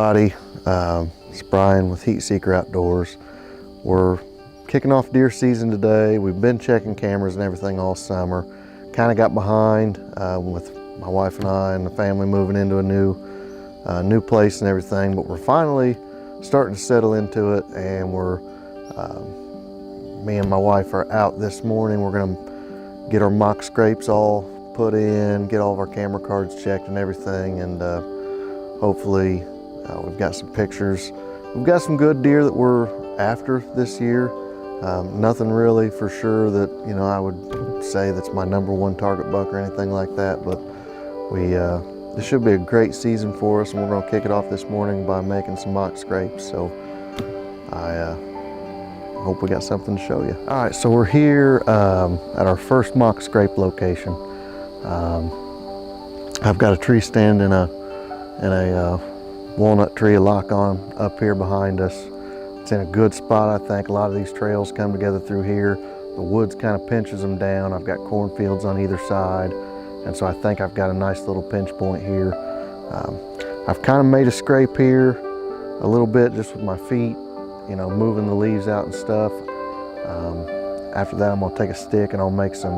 everybody. It's Brian with Heat Seeker Outdoors. We're kicking off deer season today. We've been checking cameras and everything all summer. Kind of got behind with my wife and I and the family moving into a new place and everything, but we're finally starting to settle into it, and me and my wife are out this morning. We're gonna get our mock scrapes all put in, get all of our camera cards checked and everything, and hopefully we've got some pictures. We've got some good deer that we're after this year. Nothing really for sure that, you know, I would say that's my #1 target buck or anything like that, but this should be a great season for us, and we're gonna kick it off this morning by making some mock scrapes. So I hope we got something to show you. All right, so we're here at our first mock scrape location. I've got a tree stand in a walnut tree, a lock on up here behind us. It's in a good spot, I think. A lot of these trails come together through here. The woods kind of pinches them down. I've got cornfields on either side, and so I think I've got a nice little pinch point here. I've kind of made a scrape here a little bit just with my feet, you know, moving the leaves out and stuff. After that, I'm gonna take a stick and I'll make some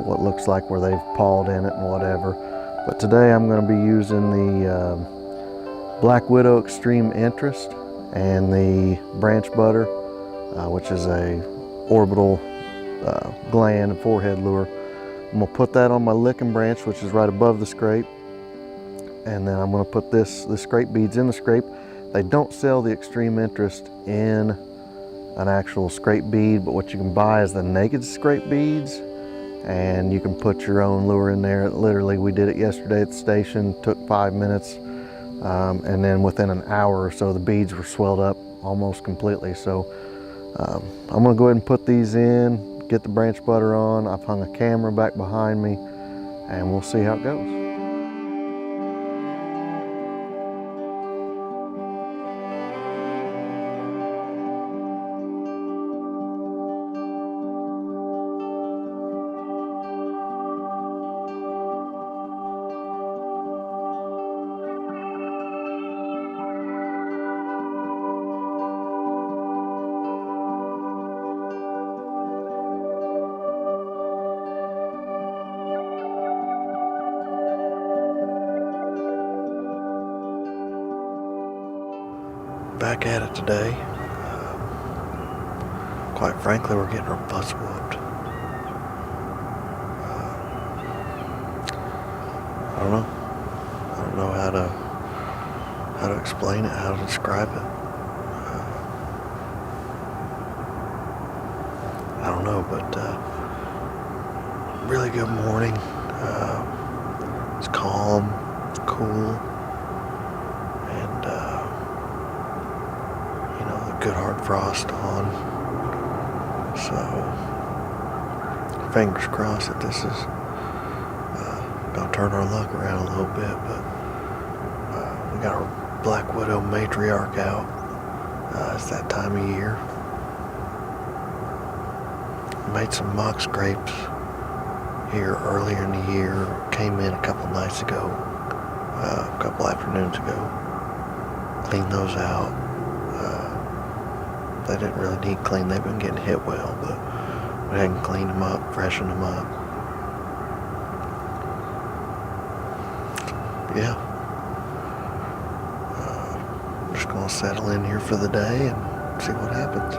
what looks like where they've pawed in it and whatever. But today I'm gonna be using the Black Widow Extreme Interest and the branch butter, which is a orbital gland and forehead lure. I'm gonna put that on my licking branch, which is right above the scrape, and then I'm gonna put the scrape beads in the scrape. They don't sell the Extreme Interest in an actual scrape bead, but what you can buy is the naked scrape beads, and you can put your own lure in there. Literally, we did it yesterday at the station, took 5 minutes, and then within an hour or so the beads were swelled up almost completely. So I'm gonna go ahead and put these in, get the branch butter on. I've hung a camera back behind me, and we'll see how it goes. Back at it today. Quite frankly, we're getting our butts whooped. I don't know. I don't know how to explain it, how to describe it. I don't know, but really good morning. It's calm, cool, and you know, the good hard frost on. So fingers crossed that this is gonna turn our luck around a little bit. But we got our Black Widow matriarch out. It's that time of year. Made some mock scrapes here earlier in the year. Came in a couple nights ago, a couple afternoons ago. Cleaned those out. They didn't really need clean. They've been getting hit well, but we hadn't cleaned them up, freshened them up. Yeah. I'm just gonna settle in here for the day and see what happens.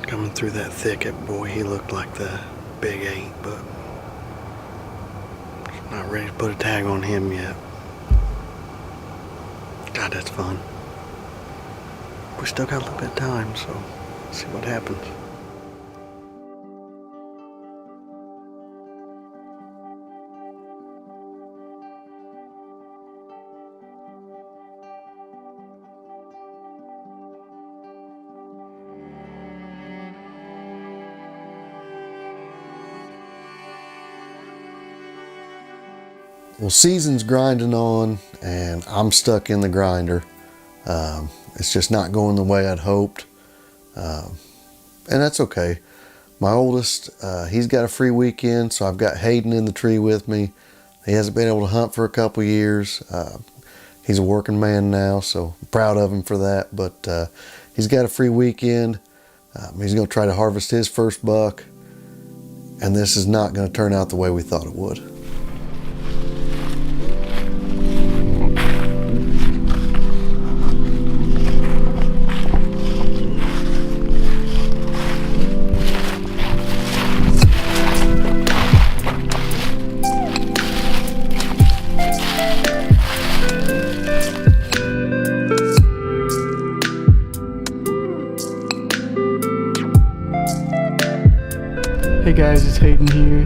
Coming through that thicket, boy, he looked like the big 8, but not ready to put a tag on him yet. God, that's fun. We still got a little bit of time, so let's see what happens. Well, season's grinding on and I'm stuck in the grinder. It's just not going the way I'd hoped. And that's okay. My oldest, he's got a free weekend, so I've got Hayden in the tree with me. He hasn't been able to hunt for a couple years. He's a working man now, so I'm proud of him for that. But he's got a free weekend. He's going to try to harvest his first buck. And this is not going to turn out the way we thought it would. Hey guys, it's Hayden here.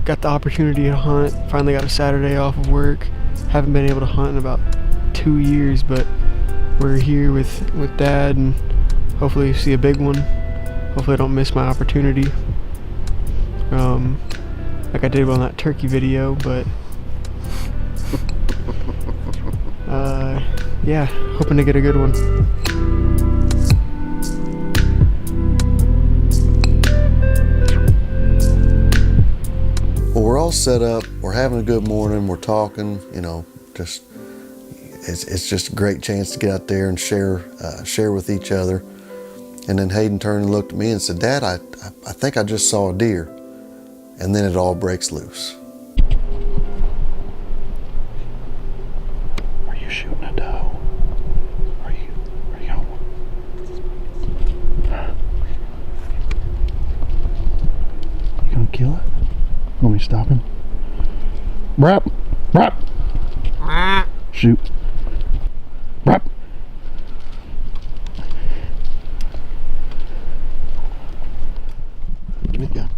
Got the opportunity to hunt. Finally got a Saturday off of work. Haven't been able to hunt in about 2 years, but we're here with Dad and hopefully see a big one. Hopefully I don't miss my opportunity. Like I did on that turkey video, but yeah, hoping to get a good one. Well, we're all set up, we're having a good morning, we're talking, you know, it's just a great chance to get out there and share with each other. And then Hayden turned and looked at me and said, Dad, I think I just saw a deer. And then it all breaks loose. Are you shooting a doe? Are you gonna kill it? Want me to stop him? Brap! Brap! Shoot. Brap! Give me the gun.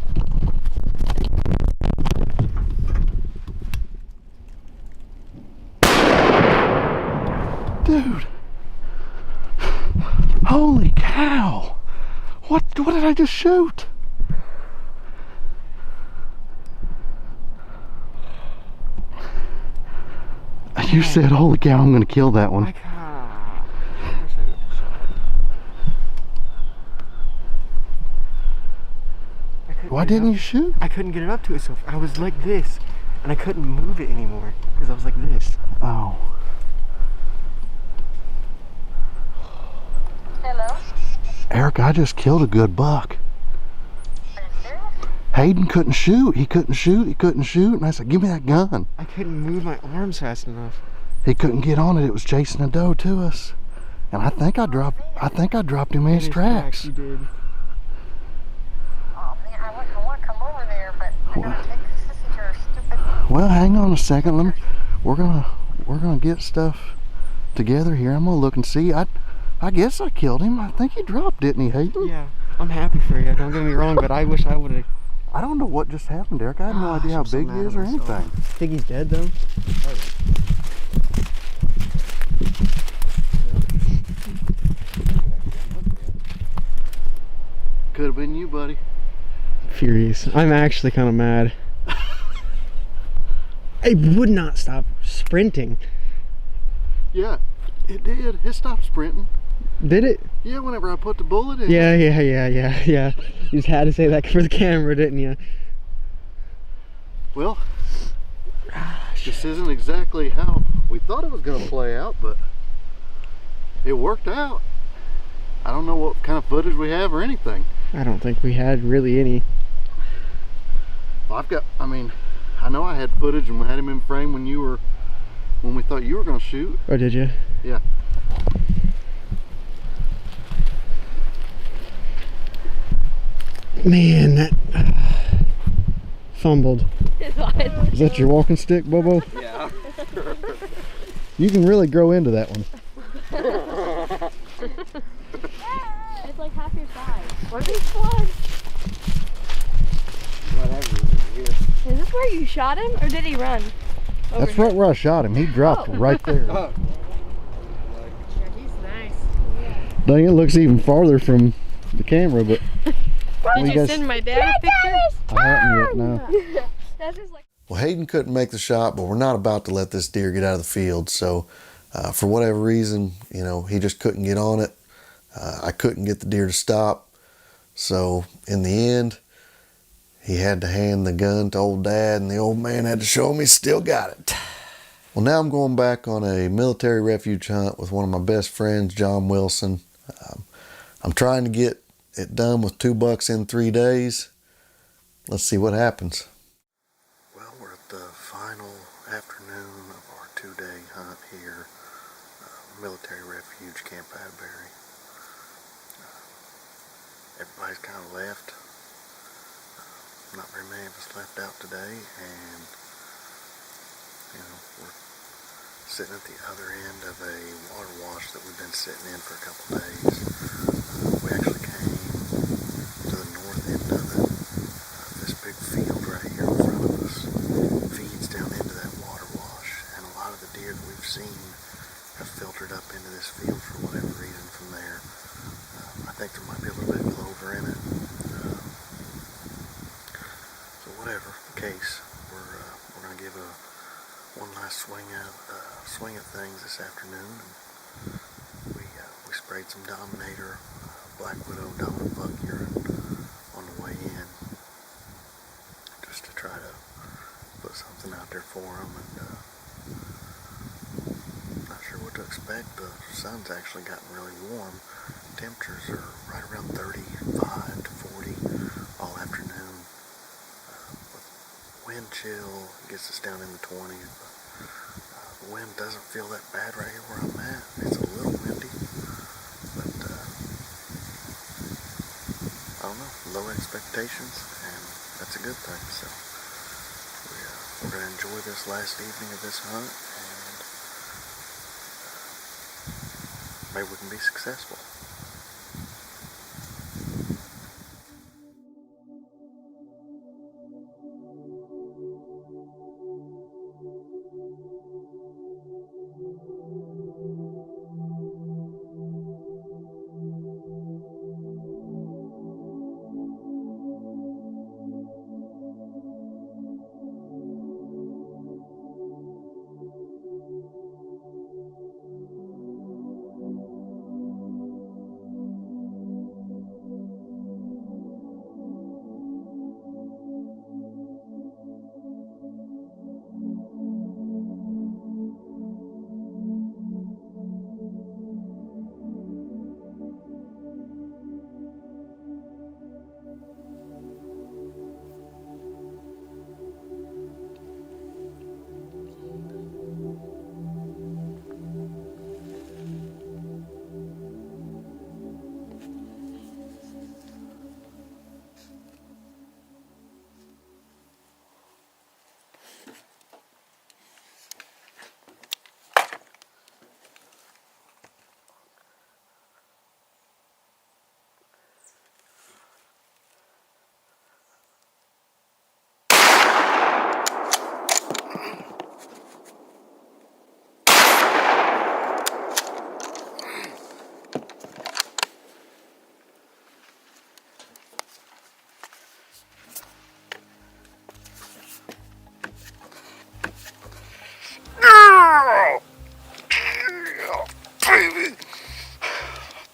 Dude! Holy cow! What did I just shoot? You said, holy cow, I'm gonna kill that one. Why didn't you shoot? I couldn't get it up to it, so I was like this, and I couldn't move it anymore, because I was like this. Oh. Hello? Eric, I just killed a good buck. Are you serious? Hayden couldn't shoot. He couldn't shoot. And I said, give me that gun. I couldn't move my arms fast enough. He couldn't get on it. It was chasing a doe to us. And I think I dropped him in his tracks. You did. Oh man, I want to come over there, but I gotta take the sissy to her stupid. Well, hang on a second. We're gonna get stuff together here. I'm gonna look and see. I guess I killed him. I think he dropped, didn't he, Hayden? Yeah, I'm happy for you. Don't get me wrong, but I wish I would have. I don't know what just happened, Eric. I have no idea how big he is or anything. Think he's dead though? Could have been you, buddy. Furious. I'm actually kind of mad. I would not stop sprinting. Yeah, it did. It stopped sprinting. Did it? Yeah, whenever I put the bullet in. Yeah. You just had to say that for the camera, didn't you? Well, this isn't exactly how we thought it was going to play out, but it worked out. I don't know what kind of footage we have or anything. I don't think we had really any. Well, I know I had footage and we had him in frame when we thought you were going to shoot. Oh, did you? Yeah. Man, that fumbled. Is that your walking stick, Bobo? Yeah. You can really grow into that one. It's like half your size. What is fun? Is this where you shot him, or did he run? That's right where I shot him. He dropped right there. Yeah, he's nice. Dang, it looks even farther from the camera, but... Did you send my dad a picture? I haven't yet, no. That's just like... Well, Hayden couldn't make the shot, but we're not about to let this deer get out of the field. So for whatever reason, you know, he just couldn't get on it. I couldn't get the deer to stop. So in the end, he had to hand the gun to old Dad, and the old man had to show him he still got it. Well, now I'm going back on a military refuge hunt with one of my best friends, John Wilson. I'm trying to get it done with 2 bucks in 3 days. Let's see what happens. Well, we're at the final afternoon of our 2-day hunt here, military refuge Camp Atterbury. Everybody's kind of left. Not very many of us left out today, and you know, we're sitting at the other end of a water wash that we've been sitting in for a couple days. We actually came to the north end of it. This big field right here in front of us feeds down into that water wash, and a lot of the deer that we've seen have filtered up into this field for whatever reason from there. I think there might be a little bit of clover in it. So whatever the case, we're going to give one last swing at things this afternoon. And we sprayed some Dominator, Black Widow dominant buck urine on the way in, just to try to put something out there for them. And not sure what to expect. The sun's actually gotten really warm. Temperatures are right around 35 to 40 all afternoon. With wind chill, gets us down in the 20s. But the wind doesn't feel that bad right here where I'm at. It's a little windy, but I don't know, low expectations, and that's a good thing. So we're going to enjoy this last evening of this hunt, and maybe we can be successful.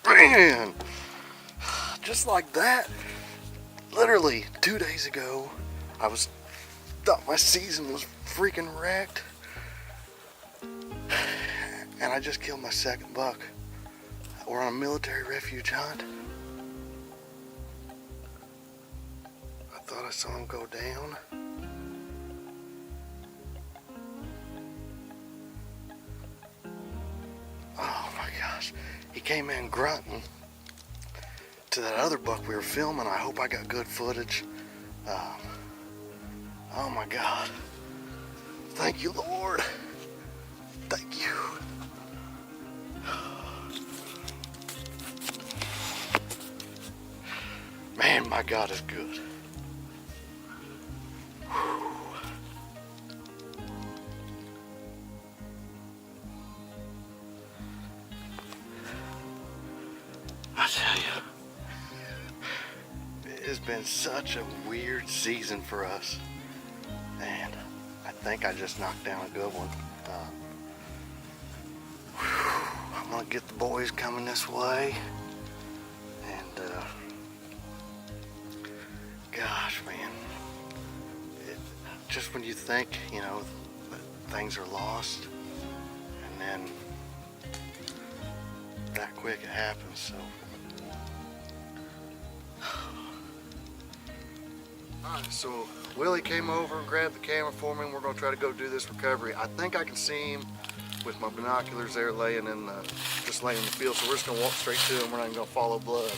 Man, just like that, literally 2 days ago, I thought my season was freaking wrecked, and I just killed my second buck. We're on a military refuge hunt. I thought I saw him go down. Oh my gosh, he came in grunting. to that other buck we were filming. I hope I got good footage. Oh my God. Thank you, Lord. Thank you. Man, my God is good. I tell you, it has been such a weird season for us, and I think I just knocked down a good one. I'm gonna get the boys coming this way, and gosh, man, just when you think, you know, that things are lost, and then that quick it happens. So alright, so Willie came over and grabbed the camera for me, and we're going to try to go do this recovery. I think I can see him with my binoculars there laying in the, just laying in the field, so we're just going to walk straight to him. We're not even going to follow blood.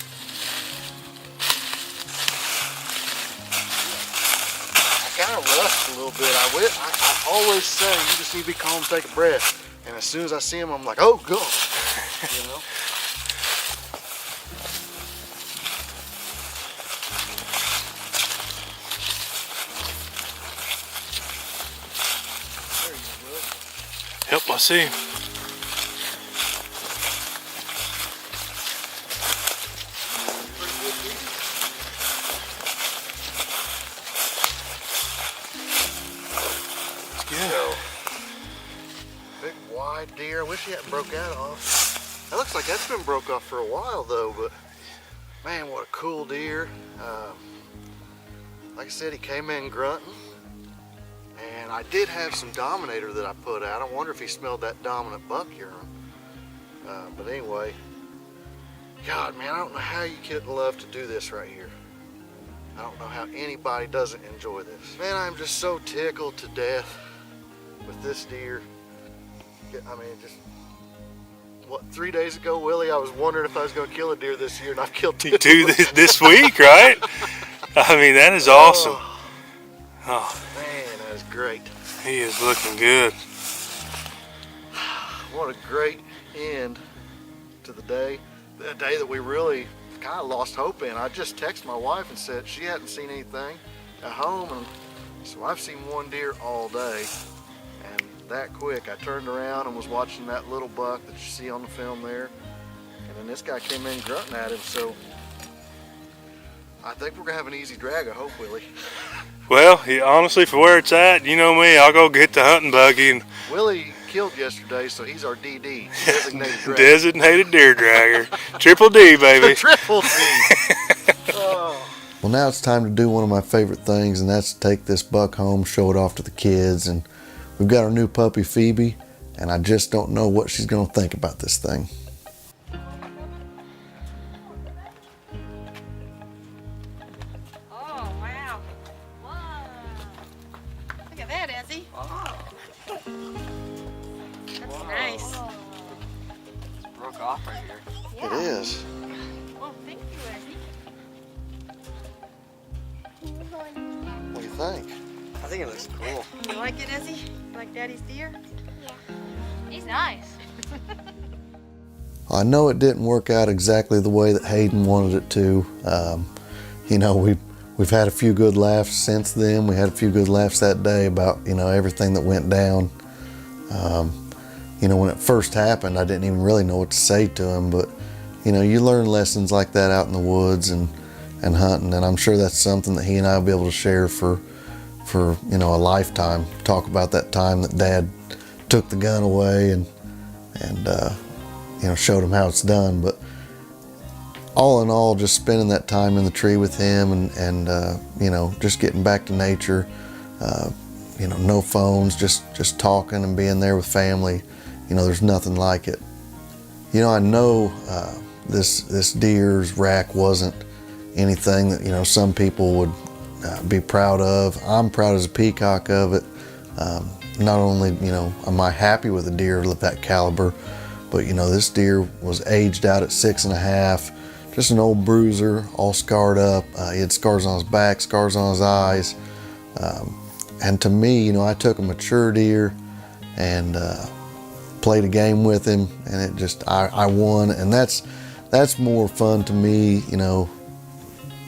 I kind of rushed a little bit. I always say you just need to be calm, take a breath, and as soon as I see him, I'm like, oh God, you know. Yep, I see him. Let's go. Big wide deer. I wish he hadn't broke that off. That looks like that's been broke off for a while though, but man, what a cool deer. Like I said, he came in grunting. And I did have some Dominator that I put out. I wonder if he smelled that dominant buck urine. But anyway, God, man, I don't know how you could love to do this right here. I don't know how anybody doesn't enjoy this. Man, I'm just so tickled to death with this deer. I mean, just, what, 3 days ago, Willie, I was wondering if I was going to kill a deer this year, and I've killed two. Two this week, right? I mean, that is awesome. Oh. Man, that is great. He is looking good. What a great end to the day. The day that we really kind of lost hope in. I just texted my wife and said she hadn't seen anything at home, and so I've seen one deer all day. And that quick, I turned around and was watching that little buck that you see on the film there. And then this guy came in grunting at him, so I think we're gonna have an easy drag, I hope, Willie. Well, honestly, for where it's at, you know me, I'll go get the hunting buggy. And Willie killed yesterday, so he's our DD, designated dragger. Designated deer dragger. Triple D, baby. Triple D. Oh. Well, now it's time to do one of my favorite things, and that's to take this buck home, show it off to the kids. And we've got our new puppy, Phoebe, and I just don't know what she's gonna think about this thing. Oh, wow. Look at that, Ezzy. That's nice. It's broke off right here. It is. Well, thank you, Ezzy. What do you think? I think it looks cool. You like it, Ezzy? You like Daddy's deer? He's nice. I know it didn't work out exactly the way that Hayden wanted it to. You know, we've had a few good laughs since then. We had a few good laughs that day about, you know, everything that went down. You know, when it first happened, I didn't even really know what to say to him, but, you know, you learn lessons like that out in the woods and hunting, and I'm sure that's something that he and I will be able to share for you know, a lifetime. Talk about that time that Dad took the gun away and you know, showed him how it's done. But all in all, just spending that time in the tree with him and you know, just getting back to nature. You know, no phones, just talking and being there with family. You know, there's nothing like it. You know, I know this deer's rack wasn't anything that, you know, some people would be proud of. I'm proud as a peacock of it. Not only, you know, am I happy with a deer of that caliber, but, you know, this deer was aged out at 6.5, just an old bruiser, all scarred up. He had scars on his back, scars on his eyes. And to me, I took a mature deer and played a game with him, and I won. And that's more fun to me,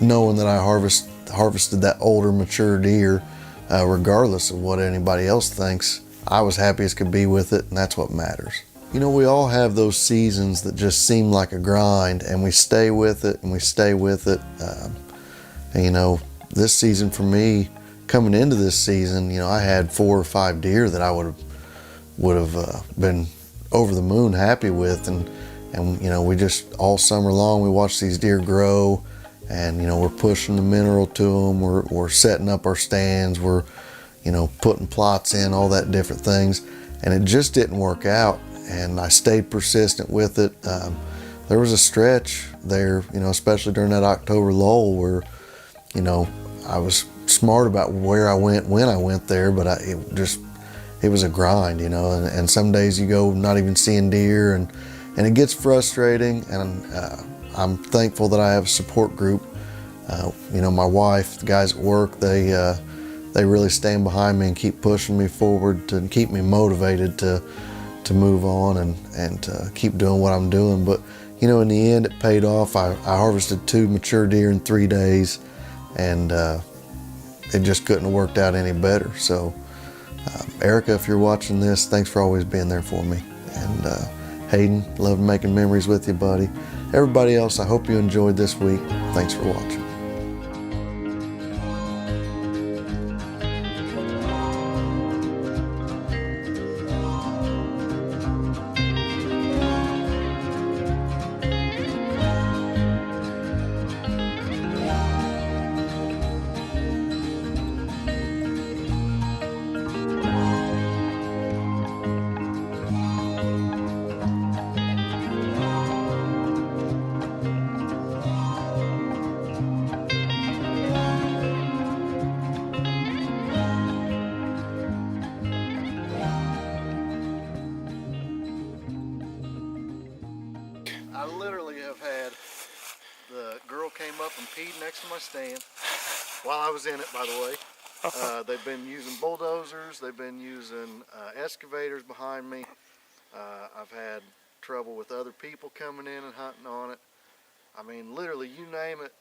knowing that I harvested that older, mature deer, regardless of what anybody else thinks. I was happy as could be with it, and that's what matters. We all have those seasons that just seem like a grind, and we stay with it, and we stay with it. And this season for me, coming into this season, I had 4 or 5 deer that I would have been over the moon happy with, and we just all summer long we watch these deer grow, and we're pushing the mineral to them, we're setting up our stands, we're putting plots in, all that different things, and it just didn't work out. And I stayed persistent with it. There was a stretch there, especially during that October lull, where I was smart about where I went when I went there, but it was a grind, and some days you go not even seeing deer, and it gets frustrating. And I'm thankful that I have a support group. My wife, the guys at work, they really stand behind me and keep pushing me forward to keep me motivated to move on and to keep doing what I'm doing. But in the end, it paid off. I harvested 2 mature deer in 3 days, and it just couldn't have worked out any better. So Erica, if you're watching this, thanks for always being there for me. And Hayden, love making memories with you, buddy. Everybody else, I hope you enjoyed this week. Thanks for watching. I literally have had the girl came up and peed next to my stand while I was in it, by the way. They've been using bulldozers, they've been using excavators behind me. I've had trouble with other people coming in and hunting on it. I mean, literally, you name it.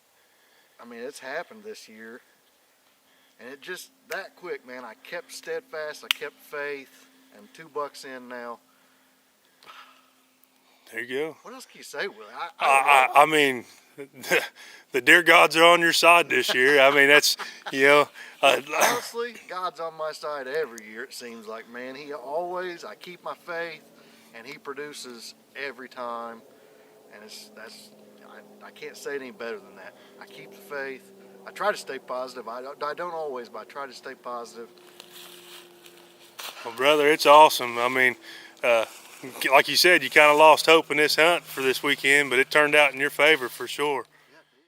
I mean, it's happened this year. And it just, that quick, man. I kept steadfast, I kept faith, and 2 bucks in now. There you go. What else can you say, Willie? I mean, the deer gods are on your side this year. I mean, that's, honestly, God's on my side every year, it seems like, man. I keep my faith, and he produces every time. And I can't say it any better than that. I keep the faith. I try to stay positive. I don't always, but I try to stay positive. Well, brother, it's awesome. I mean, like you said, you kind of lost hope in this hunt for this weekend, but it turned out in your favor for sure.